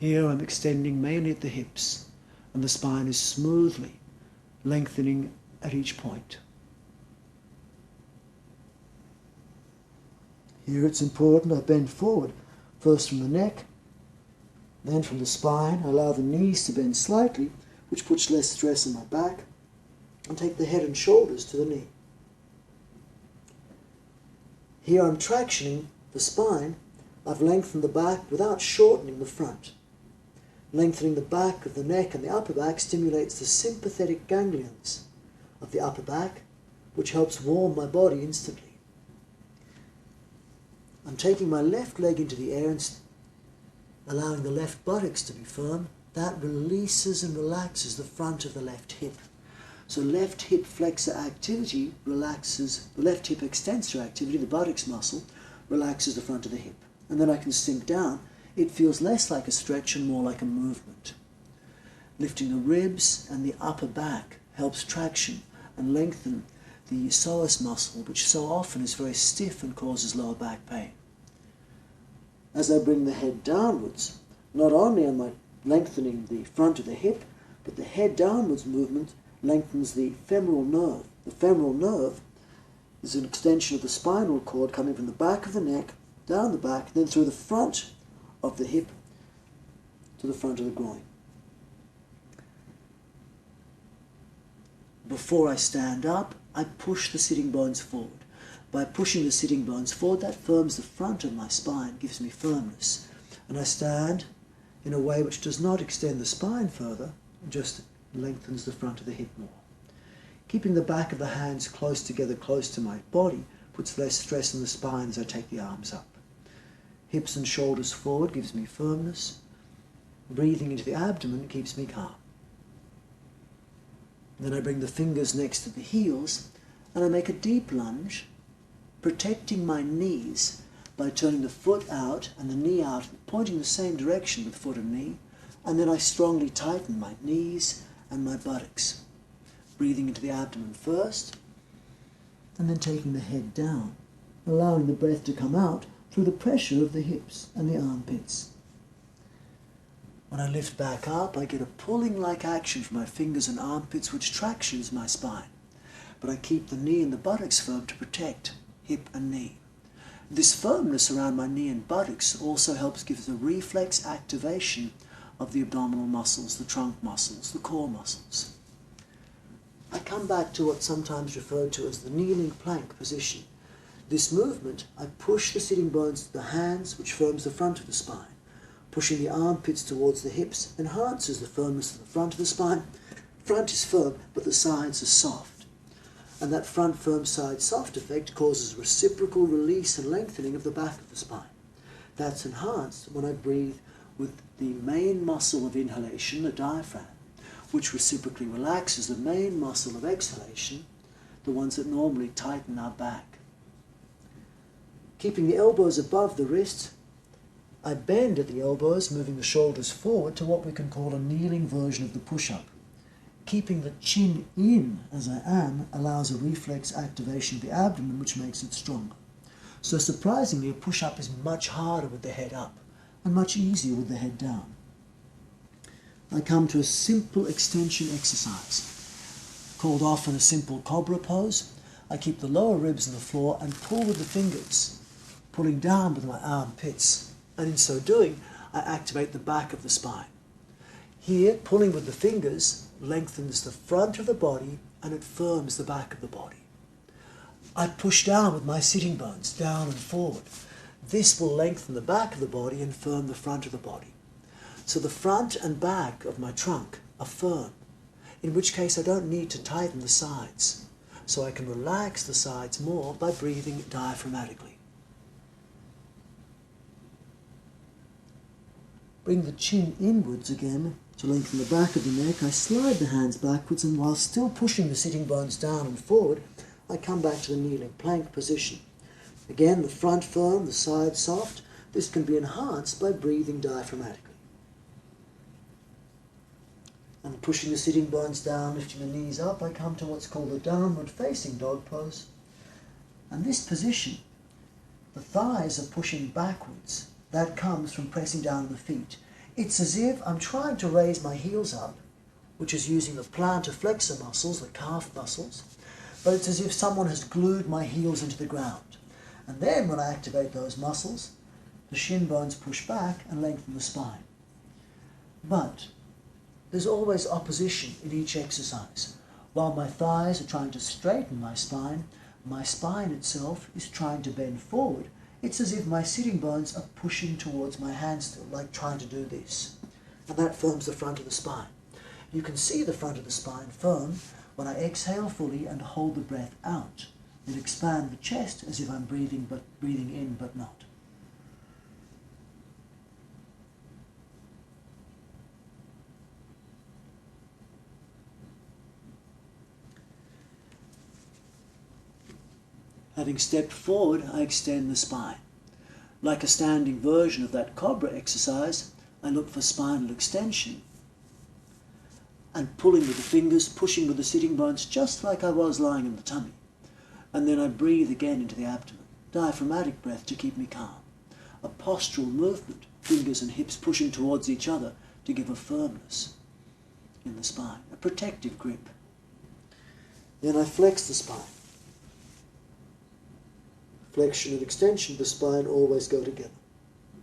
Here I'm extending mainly at the hips, and the spine is smoothly lengthening at each point. Here it's important I bend forward, first from the neck, then from the spine. I allow the knees to bend slightly, which puts less stress on my back, and take the head and shoulders to the knee. Here I'm tractioning the spine. I've lengthened the back without shortening the front. Lengthening the back of the neck and the upper back stimulates the sympathetic ganglions of the upper back, which helps warm my body instantly. I'm taking my left leg into the air and allowing the left buttocks to be firm. That releases and relaxes the front of the left hip. So left hip flexor activity relaxes, the left hip extensor activity, the buttocks muscle, relaxes the front of the hip. And then I can sink down. It feels less like a stretch and more like a movement. Lifting the ribs and the upper back helps traction and lengthen the psoas muscle, which so often is very stiff and causes lower back pain. As I bring the head downwards, not only am I lengthening the front of the hip, but the head downwards movement lengthens the femoral nerve. The femoral nerve is an extension of the spinal cord coming from the back of the neck, down the back, then through the front of the hip to the front of the groin. Before I stand up, I push the sitting bones forward. By pushing the sitting bones forward, that firms the front of my spine, gives me firmness. And I stand in a way which does not extend the spine further, just lengthens the front of the hip more. Keeping the back of the hands close together, close to my body, puts less stress on the spine as I take the arms up. Hips and shoulders forward gives me firmness. Breathing into the abdomen keeps me calm. Then I bring the fingers next to the heels and I make a deep lunge, protecting my knees by turning the foot out and the knee out, pointing the same direction with foot and knee, and then I strongly tighten my knees and my buttocks. Breathing into the abdomen first, and then taking the head down, allowing the breath to come out through the pressure of the hips and the armpits. When I lift back up, I get a pulling-like action from my fingers and armpits which tractions my spine. But I keep the knee and the buttocks firm to protect hip and knee. This firmness around my knee and buttocks also helps give the reflex activation of the abdominal muscles, the trunk muscles, the core muscles. I come back to what's sometimes referred to as the kneeling plank position. This movement, I push the sitting bones to the hands, which firms the front of the spine. Pushing the armpits towards the hips enhances the firmness of the front of the spine. Front is firm, but the sides are soft. And that front firm, side soft effect causes reciprocal release and lengthening of the back of the spine. That's enhanced when I breathe with the main muscle of inhalation, the diaphragm, which reciprocally relaxes the main muscle of exhalation, the ones that normally tighten our back. Keeping the elbows above the wrists, I bend at the elbows, moving the shoulders forward to what we can call a kneeling version of the push-up. Keeping the chin in, as I am, allows a reflex activation of the abdomen, which makes it stronger. So surprisingly, a push-up is much harder with the head up and much easier with the head down. I come to a simple extension exercise, called often a simple Cobra pose. I keep the lower ribs on the floor and pull with the fingers, pulling down with my armpits. And in so doing, I activate the back of the spine. Here, pulling with the fingers lengthens the front of the body and it firms the back of the body. I push down with my sitting bones, down and forward. This will lengthen the back of the body and firm the front of the body. So the front and back of my trunk are firm, in which case I don't need to tighten the sides. So I can relax the sides more by breathing diaphragmatically. Bring the chin inwards again to lengthen the back of the neck. I slide the hands backwards, and while still pushing the sitting bones down and forward, I come back to the kneeling plank position. Again, the front firm, the side soft. This can be enhanced by breathing diaphragmatically. And pushing the sitting bones down, lifting the knees up, I come to what's called the downward facing dog pose. And this position, the thighs are pushing backwards. That comes from pressing down the feet. It's as if I'm trying to raise my heels up, which is using the plantar flexor muscles, the calf muscles, but it's as if someone has glued my heels into the ground. And then when I activate those muscles, the shin bones push back and lengthen the spine. But there's always opposition in each exercise. While my thighs are trying to straighten my spine itself is trying to bend forward. It's as if my sitting bones are pushing towards my hands still, like trying to do this. And that firms the front of the spine. You can see the front of the spine firm when I exhale fully and hold the breath out. And expand the chest as if I'm breathing in but not. Having stepped forward, I extend the spine. Like a standing version of that Cobra exercise, I look for spinal extension and pulling with the fingers, pushing with the sitting bones, just like I was lying in the tummy. And then I breathe again into the abdomen, diaphragmatic breath to keep me calm. A postural movement, fingers and hips pushing towards each other to give a firmness in the spine, a protective grip. Then I flex the spine. Flexion and extension of the spine always go together.